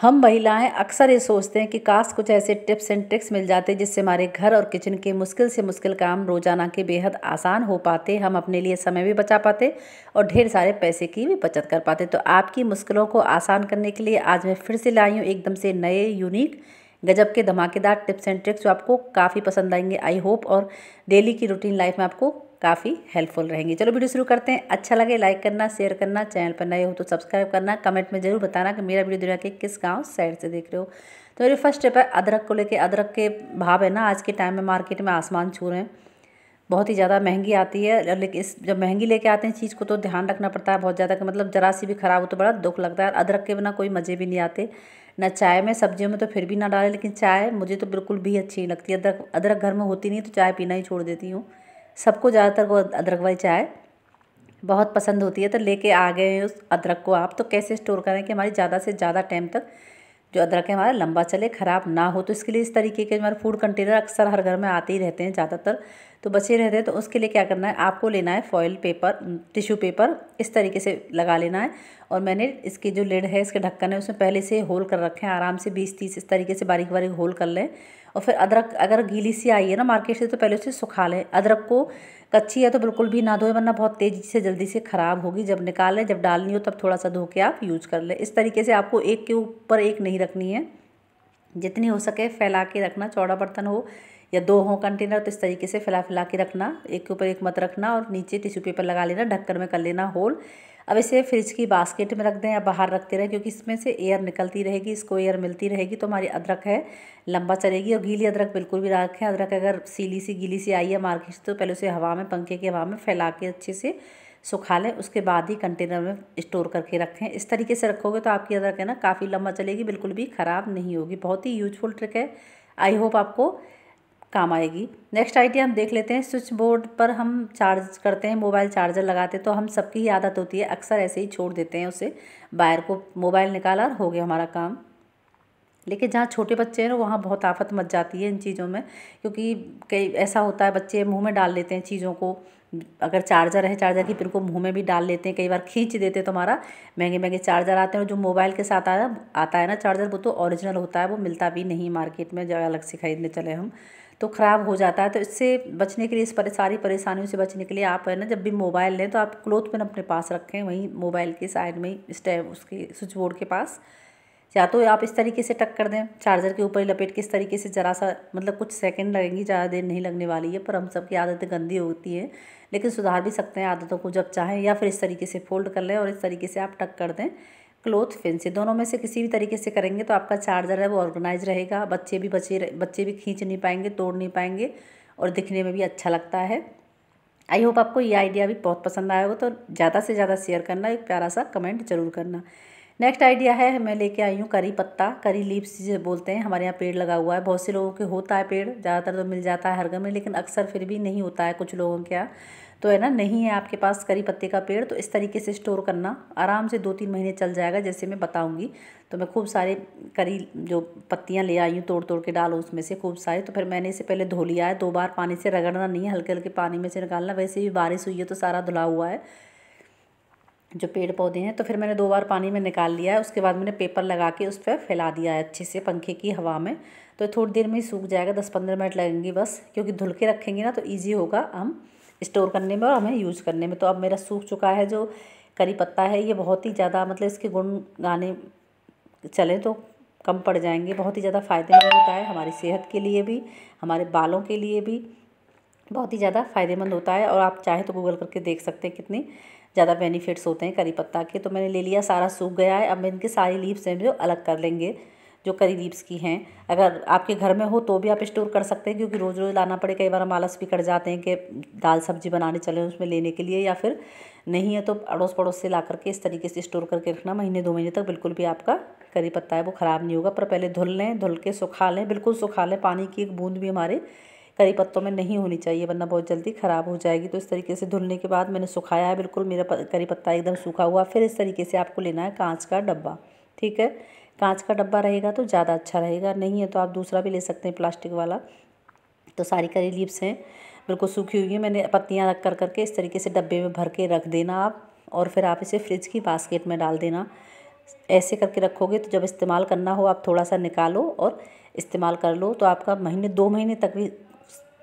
हम महिलाएं अक्सर ये सोचते हैं कि काश कुछ ऐसे टिप्स एंड ट्रिक्स मिल जाते जिससे हमारे घर और किचन के मुश्किल से मुश्किल काम रोजाना के बेहद आसान हो पाते, हम अपने लिए समय भी बचा पाते और ढेर सारे पैसे की भी बचत कर पाते। तो आपकी मुश्किलों को आसान करने के लिए आज मैं फिर से लाई हूँ एकदम से नए यूनिक गजब के धमाकेदार टिप्स एंड ट्रिक्स जो आपको काफ़ी पसंद आएंगे आई होप, और डेली की रूटीन लाइफ में आपको काफ़ी हेल्पफुल रहेंगे। चलो वीडियो शुरू करते हैं। अच्छा लगे लाइक करना, शेयर करना, चैनल पर नए हो तो सब्सक्राइब करना, कमेंट में जरूर बताना कि मेरा वीडियो दुनिया के किस गांव साइड से देख रहे हो। तो मेरी फर्स्ट टिप है अदरक को लेके। अदरक के भाव है ना आज के टाइम में मार्केट में आसमान छू रहे हैं, बहुत ही ज़्यादा महंगी आती है। लेकिन जब महंगी लेके आते हैं चीज़ को तो ध्यान रखना पड़ता है बहुत ज़्यादा, कि मतलब ज़रा सी भी ख़राब हो तो बड़ा दुख लगता है। अदरक के बिना कोई मज़े भी नहीं आते, ना चाय में, सब्जियों में तो फिर भी ना डालें, लेकिन चाय मुझे तो बिल्कुल भी अच्छी नहीं लगती। अदरक अदरक घर में होती नहीं तो चाय पीना ही छोड़ देती हूँ। सबको ज़्यादातर वो अदरक वाली चाय बहुत पसंद होती है। तो लेके आ गए हैं उस अदरक को आप, तो कैसे स्टोर करें कि हमारी ज़्यादा से ज़्यादा टाइम तक जो अदरक है हमारा लंबा चले, ख़राब ना हो। तो इसके लिए इस तरीके के हमारे फूड कंटेनर अक्सर हर घर में आते ही रहते हैं ज़्यादातर, तो बचे रहते हैं। तो उसके लिए क्या करना है, आपको लेना है फॉइल पेपर, टिश्यू पेपर इस तरीके से लगा लेना है। और मैंने इसकी जो लिड है, इसके ढक्कन है, उसमें पहले से होल कर रखे हैं आराम से 20-30 इस तरीके से बारीक बारीक होल कर लें। और फिर अदरक अगर गीली सी आई है ना मार्केट से तो पहले उसे सुखा लें। अदरक को कच्ची है तो बिल्कुल भी ना धोए, वरना बहुत तेज़ी से जल्दी से ख़राब होगी। जब निकालें, जब डालनी हो तब थोड़ा सा धो के आप यूज़ कर लें। इस तरीके से आपको एक के ऊपर एक नहीं रखनी है, जितनी हो सके फैला के रखना। चौड़ा बर्तन हो या 2 हो कंटेनर तो इस तरीके से फैला के रखना, एक के ऊपर एक मत रखना। और नीचे टिश्यू पेपर लगा लेना, ढक्कन में कर लेना होल। अब इसे फ्रिज की बास्केट में रख दें या बाहर रखते रहें, क्योंकि इसमें से एयर निकलती रहेगी, इसको एयर मिलती रहेगी तो हमारी अदरक है लंबा चलेगी। और गीली अदरक बिल्कुल भी ना रखें। अदरक अगर सीली सी गीली सी आई है मार्केट से तो पहले उसे हवा में, पंखे की हवा में फैला के अच्छे से सुखा लें, उसके बाद ही कंटेनर में स्टोर करके रखें। इस तरीके से रखोगे तो आपकी अदरक है ना काफ़ी लंबा चलेगी, बिल्कुल भी ख़राब नहीं होगी। बहुत ही यूजफुल ट्रिक है, आई होप आपको काम आएगी। नेक्स्ट आइडिया हम देख लेते हैं। स्विच बोर्ड पर हम चार्ज करते हैं, मोबाइल चार्जर लगाते हैं, तो हम सबकी ही आदत होती है अक्सर ऐसे ही छोड़ देते हैं उसे, वायर को मोबाइल निकाला और हो गया हमारा काम। लेकिन जहाँ छोटे बच्चे हैं ना वहाँ बहुत आफत मच जाती है इन चीज़ों में, क्योंकि कई ऐसा होता है बच्चे मुंह में डाल लेते हैं चीज़ों को। अगर चार्जर है, चार्जर की पिन को मुंह में भी डाल लेते हैं, कई बार खींच देते हैं। तो हमारा महंगे महंगे चार्जर आते हैं, और जो मोबाइल के साथ आता है ना चार्जर, वो तो ओरिजिनल होता है, वो मिलता भी नहीं मार्केट में, जो अलग से खरीदने चले हम तो ख़राब हो जाता है। तो इससे बचने के लिए, इस सारी परेशानियों से बचने के लिए आप है ना जब भी मोबाइल लें तो आप क्लॉथ पिन अपने पास रखें, वहीं मोबाइल के साइड में ही स्टैब उसके स्विच बोर्ड के पास। या तो आप इस तरीके से टक कर दें चार्जर के ऊपर ही लपेट के, इस तरीके से ज़रा सा, मतलब कुछ सेकंड लगेंगी, ज़्यादा देर नहीं लगने वाली है। पर हम सबकी आदतें गंदी होती हैं, लेकिन सुधार भी सकते हैं आदतों को जब चाहें। या फिर इस तरीके से फोल्ड कर लें और इस तरीके से आप टक कर दें क्लॉथ पिन से। दोनों में से किसी भी तरीके से करेंगे तो आपका चार्जर है वो ऑर्गेनाइज रहेगा। बच्चे भी खींच नहीं पाएंगे, तोड़ नहीं पाएंगे, और दिखने में भी अच्छा लगता है। आई होप आपको ये आइडिया भी बहुत पसंद आया होगा। तो ज़्यादा से ज़्यादा शेयर करना, एक प्यारा सा कमेंट जरूर करना। नेक्स्ट आइडिया है, मैं लेके आई हूँ करी पत्ता, करी लीव्स जिसे बोलते हैं। हमारे यहाँ पेड़ लगा हुआ है, बहुत से लोगों के होता है पेड़, ज़्यादातर तो मिल जाता है हर घर में, लेकिन अक्सर फिर भी नहीं होता है कुछ लोगों के यहाँ। तो है ना, नहीं है आपके पास करी पत्ते का पेड़, तो इस तरीके से स्टोर करना, आराम से 2-3 महीने चल जाएगा जैसे मैं बताऊँगी। तो मैं खूब सारे करी जो पत्तियाँ ले आई हूँ, तोड़ तोड़ के डालो उसमें से खूब सारे। तो फिर मैंने इसे पहले धो लिया है, 2 बार पानी से रगड़ना नहीं है, हल्के हल्के पानी में से निकालना। वैसे भी बारिश हुई है तो सारा धुला हुआ है जो पेड़ पौधे हैं। तो फिर मैंने 2 बार पानी में निकाल लिया है। उसके बाद मैंने पेपर लगा के उस पर फैला दिया है अच्छे से पंखे की हवा में। तो थोड़ी देर में ही सूख जाएगा, 10-15 मिनट लगेंगे बस, क्योंकि धुल के रखेंगे ना तो ईजी होगा हम स्टोर करने में और हमें यूज़ करने में। तो अब मेरा सूख चुका है जो करी पत्ता है, ये बहुत ही ज़्यादा, मतलब इसके गुण गाने चलें तो कम पड़ जाएंगे। बहुत ही ज़्यादा फ़ायदेमंद होता है हमारी सेहत के लिए भी, हमारे बालों के लिए भी बहुत ही ज़्यादा फ़ायदेमंद होता है। और आप चाहे तो गूगल करके देख सकते हैं कितनी ज़्यादा बेनिफिट्स होते हैं करी पत्ता के। तो मैंने ले लिया, सारा सूख गया है। अब मैं इनकी सारी लीव्स हैं जो अलग कर लेंगे, जो करी लीव्स की हैं। अगर आपके घर में हो तो भी आप स्टोर कर सकते हैं, क्योंकि रोज़ रोज़ लाना पड़े, कई बार हम आलस भी कर जाते हैं कि दाल सब्जी बनाने चले उसमें लेने के लिए, या फिर नहीं है तो अड़ोस पड़ोस से ला करके इस तरीके से स्टोर करके रखना। महीने 2 महीने तक बिल्कुल भी आपका करी पत्ता है वो ख़राब नहीं होगा। पर पहले धुल लें, धुल के सुखा लें, बिल्कुल सुखा लें, पानी की एक बूंद भी हमारे करी पत्तों में नहीं होनी चाहिए, वरना बहुत जल्दी ख़राब हो जाएगी। तो इस तरीके से धुलने के बाद मैंने सुखाया है बिल्कुल, मेरा करी पत्ता एकदम सूखा हुआ। फिर इस तरीके से आपको लेना है कांच का डब्बा, ठीक है। कांच का डब्बा रहेगा तो ज़्यादा अच्छा रहेगा, नहीं है तो आप दूसरा भी ले सकते हैं प्लास्टिक वाला। तो सारी करी लीव्स हैं बिल्कुल सूखी हुई है, मैंने पत्तियाँ रख करके इस तरीके से डब्बे में भर के रख देना आप। और फिर आप इसे फ्रिज की बास्केट में डाल देना। ऐसे करके रखोगे तो जब इस्तेमाल करना हो आप थोड़ा सा निकालो और इस्तेमाल कर लो, तो आपका महीने 2 महीने तक भी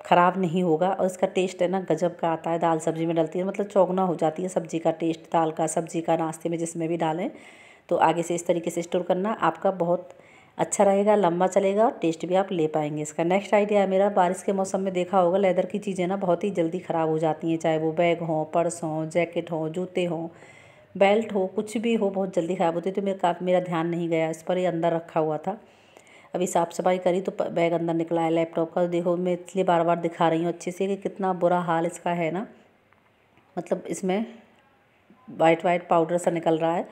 ख़राब नहीं होगा। और इसका टेस्ट है ना गजब का आता है, दाल सब्ज़ी में डलती है, मतलब चौगुना हो जाती है सब्ज़ी का टेस्ट, दाल का, सब्ज़ी का, नाश्ते में जिसमें भी डालें। तो आगे से इस तरीके से स्टोर करना, आपका बहुत अच्छा रहेगा, लंबा चलेगा और टेस्ट भी आप ले पाएंगे इसका। नेक्स्ट आइडिया है मेरा, बारिश के मौसम में देखा होगा लेदर की चीज़ें ना बहुत ही जल्दी ख़राब हो जाती हैं, चाहे वो बैग हो, पर्स हो, जैकेट हो, जूते हों, बेल्ट हो, कुछ भी हो, बहुत जल्दी ख़राब होती है। तो मेरा ध्यान नहीं गया इस पर, ये अंदर रखा हुआ था। अभी साफ़ सफाई करी तो बैग अंदर निकला है लैपटॉप का। देखो मैं इसलिए बार बार दिखा रही हूँ अच्छे से कि कितना बुरा हाल इसका है ना, मतलब इसमें वाइट वाइट पाउडर सा निकल रहा है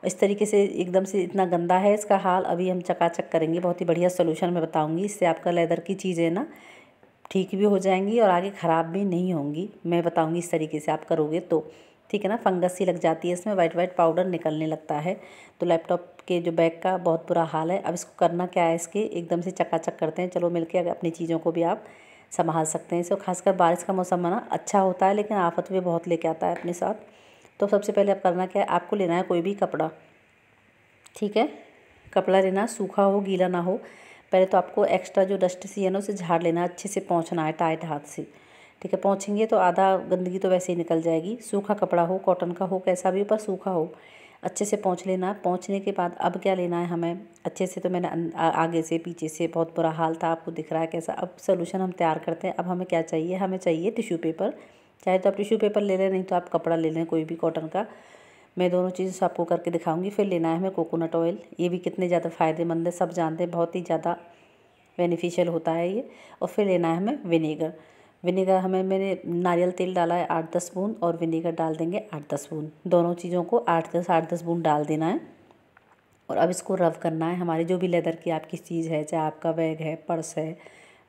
इस तरीके से, एकदम से इतना गंदा है इसका हाल। अभी हम चकाचक करेंगे, बहुत ही बढ़िया सोल्यूशन मैं बताऊंगी, इससे आपका लेदर की चीज़ें ना ठीक भी हो जाएंगी और आगे ख़राब भी नहीं होंगी। मैं बताऊंगी इस तरीके से आप करोगे तो, ठीक है ना। फंगस सी लग जाती है इसमें, वाइट वाइट पाउडर निकलने लगता है। तो लैपटॉप के जो बैग का बहुत बुरा हाल है। अब इसको करना क्या है, इसके एकदम से चकाचक करते हैं। चलो मिलके अपनी चीज़ों को भी आप संभाल सकते हैं। इसको खासकर बारिश का मौसम में ना अच्छा होता है, लेकिन आफत भी बहुत लेके आता है अपने साथ। तो सबसे पहले आप करना क्या है, आपको लेना है कोई भी कपड़ा, ठीक है। कपड़ा लेना, सूखा हो, गीला ना हो। पहले तो आपको एक्स्ट्रा जो डस्ट सी है ना उसे झाड़ लेना, अच्छे से पोंछना है टाइट हाथ से, ठीक है। पोंछेंगे तो आधा गंदगी तो वैसे ही निकल जाएगी। सूखा कपड़ा हो, कॉटन का हो, कैसा भी हो, पर सूखा हो, अच्छे से पोंछ लेना। पोंछने के बाद अब क्या लेना है हमें, अच्छे से तो मैंने आगे से पीछे से बहुत बुरा हाल था, आपको दिख रहा है कैसा। अब सोल्यूशन हम तैयार करते हैं। अब हमें क्या चाहिए, हमें चाहिए टिश्यू पेपर। चाहे तो आप टिश्यू पेपर ले लें, नहीं तो आप कपड़ा ले लें कोई भी कॉटन का। मैं दोनों चीज़ें आपको करके दिखाऊंगी। फिर लेना है हमें कोकोनट ऑयल, ये भी कितने ज़्यादा फ़ायदेमंद है, सब जानते हैं, बहुत ही ज़्यादा बेनिफिशियल होता है ये। और फिर लेना है हमें विनेगर। विनेगर हमें, मैंने नारियल तेल डाला है 8-10 बूंद और विनेगर डाल देंगे 8-10 बूंद। दोनों चीज़ों को 8-10 बूंद डाल देना है और अब इसको रब करना है। हमारी जो भी लेदर की आपकी चीज़ है, चाहे आपका बैग है, पर्स है,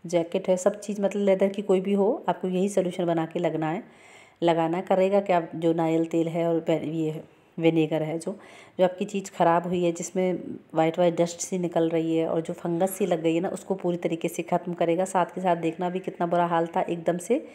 जैकेट है, सब चीज़ मतलब लेदर की कोई भी हो, आपको यही सोल्यूशन बना के लगाना करेगा कि आप जो नारियल तेल है और ये विनेगर है, जो आपकी चीज़ ख़राब हुई है, जिसमें वाइट वाइट डस्ट सी निकल रही है और जो फंगस सी लग गई है ना, उसको पूरी तरीके से ख़त्म करेगा। साथ के साथ देखना भी कितना बुरा हाल था, एकदम से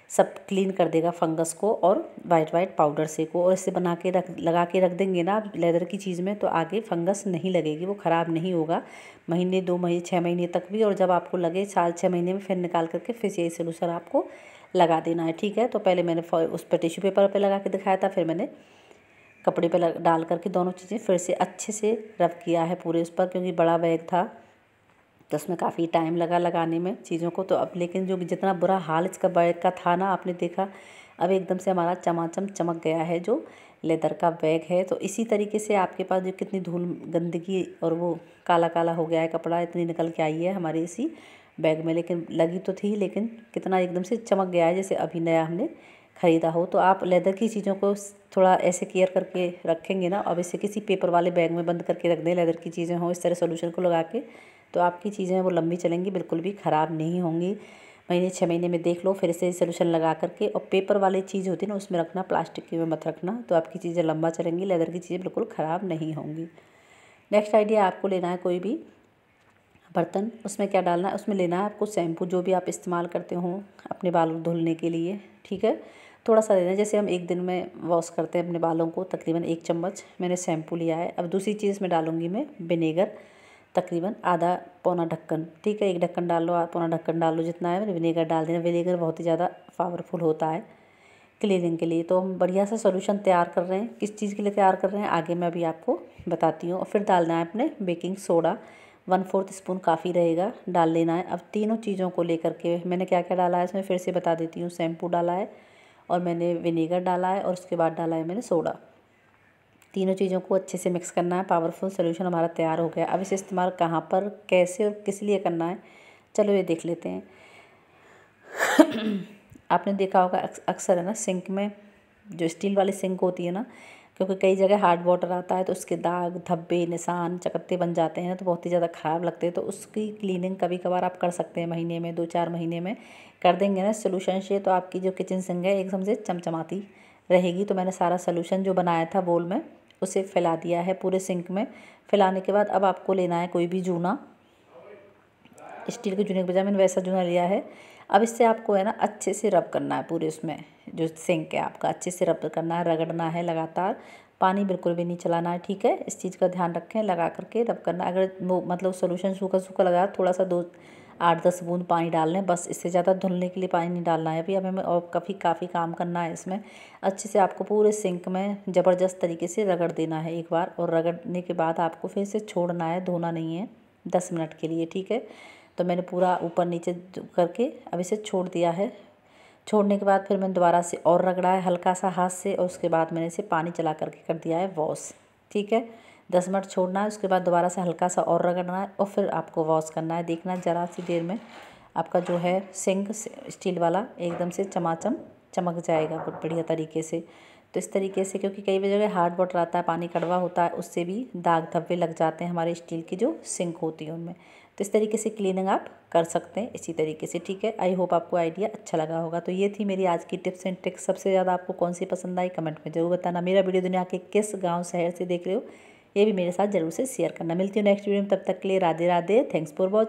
सब क्लीन कर देगा फंगस को और वाइट वाइट पाउडर से को। और इसे लगा के रख देंगे ना आप लेदर की चीज़ में, तो आगे फंगस नहीं लगेगी, वो ख़राब नहीं होगा महीने 2 महीने 6 महीने तक भी। और जब आपको लगे 4-6 महीने में, फिर निकाल करके फिर यही सोल्यूशन आपको लगा देना है, ठीक है। तो पहले मैंने उस पर टिश्यू पेपर पे लगा के दिखाया था, फिर मैंने कपड़े पे डाल करके दोनों चीज़ें फिर से अच्छे से रब किया है पूरे उस पर, क्योंकि बड़ा बैग था तो उसमें काफ़ी टाइम लगा लगाने में चीज़ों को। तो अब लेकिन जो जितना बुरा हाल इसका बैग का था ना, आपने देखा, अब एकदम से हमारा चमाचम चमक गया है जो लेदर का बैग है। तो इसी तरीके से आपके पास जो कितनी धूल, गंदगी और वो काला काला हो गया है कपड़ा, इतनी निकल के आई है हमारे इसी बैग में, लेकिन लगी तो थी, लेकिन कितना एकदम से चमक गया है जैसे अभी नया हमने ख़रीदा हो। तो आप लेदर की चीज़ों को थोड़ा ऐसे केयर करके रखेंगे ना, अब इसे किसी पेपर वाले बैग में बंद करके रख दें, लेदर की चीज़ें हों इस तरह सोल्यूशन को लगा के, तो आपकी चीज़ें वो लंबी चलेंगी, बिल्कुल भी ख़राब नहीं होंगी। महीने 6 महीने में देख लो, फिर से सोल्यूशन लगा करके। और पेपर वाली चीज़ होती है ना उसमें रखना, प्लास्टिक की में मत रखना, तो आपकी चीज़ें लंबा चलेंगी, लेदर की चीज़ें बिल्कुल ख़राब नहीं होंगी। नेक्स्ट आइडिया, आपको लेना है कोई भी बर्तन, उसमें क्या डालना है, उसमें लेना है आपको शैम्पू, जो भी आप इस्तेमाल करते हो अपने बाल धुलने के लिए, ठीक है। थोड़ा सा लेना है, जैसे हम एक दिन में वॉश करते हैं अपने बालों को, तकरीबन 1 चम्मच मैंने शैम्पू लिया है। अब दूसरी चीज़ में डालूंगी मैं विनेगर, तकरीबन आधा पौना ढक्कन, ठीक है। 1 ढक्कन डाल लो, पौना ढक्कन डाल लो, जितना है विनेगर डाल देना। विनेगर बहुत ही ज़्यादा पावरफुल होता है क्लीनिंग के लिए। तो हम बढ़िया सा सोल्यूशन तैयार कर रहे हैं, किस चीज़ के लिए तैयार कर रहे हैं आगे मैं अभी आपको बताती हूँ। और फिर डालना है अपने बेकिंग सोडा, 1/4 स्पून काफ़ी रहेगा, डाल लेना है। अब तीनों चीज़ों को लेकर के मैंने क्या क्या डाला है इसमें फिर से बता देती हूँ। शैम्पू डाला है और मैंने विनेगर डाला है और उसके बाद डाला है मैंने सोडा। तीनों चीज़ों को अच्छे से मिक्स करना है। पावरफुल सोल्यूशन हमारा तैयार हो गया। अब इसे इस्तेमाल कहाँ पर, कैसे और किस लिए करना है, चलो ये देख लेते हैं। आपने देखा होगा अक्सर है ना, सिंक में जो स्टील वाली सिंक होती है ना, क्योंकि कई जगह हार्ड वाटर आता है तो उसके दाग, धब्बे, निशान, चकत्ते बन जाते हैं, तो बहुत ही ज़्यादा ख़राब लगते हैं। तो उसकी क्लीनिंग कभी कभार आप कर सकते हैं, महीने में 2-4 महीने में कर देंगे ना सोल्यूशन से, तो आपकी जो किचन सिंक है एकदम से चमचमाती रहेगी। तो मैंने सारा सोल्यूशन जो बनाया था बोल में, उसे फैला दिया है पूरे सिंक में। फैलाने के बाद अब आपको लेना है कोई भी जूना, स्टील के जूने के बजाय मैंने वैसा जूना लिया है। अब इससे आपको है ना अच्छे से रब करना है पूरे उसमें, जो सिंक है आपका अच्छे से रब करना है, रगड़ना है लगातार पानी बिल्कुल भी नहीं चलाना है, ठीक है। इस चीज़ का ध्यान रखें, लगा करके रब करना। अगर वो मतलब सोल्यूशन सूखा सूखा लगा, थोड़ा सा 8-10 बूंद पानी डाल लें बस, इससे ज़्यादा धुलने के लिए पानी नहीं डालना है अभी। हमें और काफ़ी काम करना है इसमें। अच्छे से आपको पूरे सिंक में ज़बरदस्त तरीके से रगड़ देना है एक बार, और रगड़ने के बाद आपको फिर से छोड़ना है, धोना नहीं है, 10 मिनट के लिए, ठीक है। तो मैंने पूरा ऊपर नीचे करके अब इसे छोड़ दिया है। छोड़ने के बाद फिर मैंने दोबारा से और रगड़ा है हल्का सा हाथ से, और उसके बाद मैंने इसे पानी चला करके कर दिया है वॉश, ठीक है। 10 मिनट छोड़ना है, उसके बाद दोबारा से हल्का सा और रगड़ना है, और फिर आपको वॉश करना है। देखना ज़रा सी देर में आपका जो है सिंक स्टील वाला एकदम से चमाचम चमक जाएगा बहुत बढ़िया तरीके से। तो इस तरीके से, क्योंकि कई जगह हार्ड वाटर आता है, पानी कड़वा होता है, उससे भी दाग धब्बे लग जाते हैं हमारे स्टील की जो सिंक होती है उनमें। तो इस तरीके से क्लीनिंग आप कर सकते हैं इसी तरीके से, ठीक है। आई होप आपको आइडिया अच्छा लगा होगा। तो ये थी मेरी आज की टिप्स एंड ट्रिक्स। सबसे ज़्यादा आपको कौन सी पसंद आई कमेंट में ज़रूर बताना। मेरा वीडियो दुनिया के किस गाँव शहर से देख रहे हो ये भी मेरे साथ ज़रूर से शेयर करना। मिलती हूँ नेक्स्ट वीडियो में, तब तक के लिए Radhe Radhe. Thanks for watching.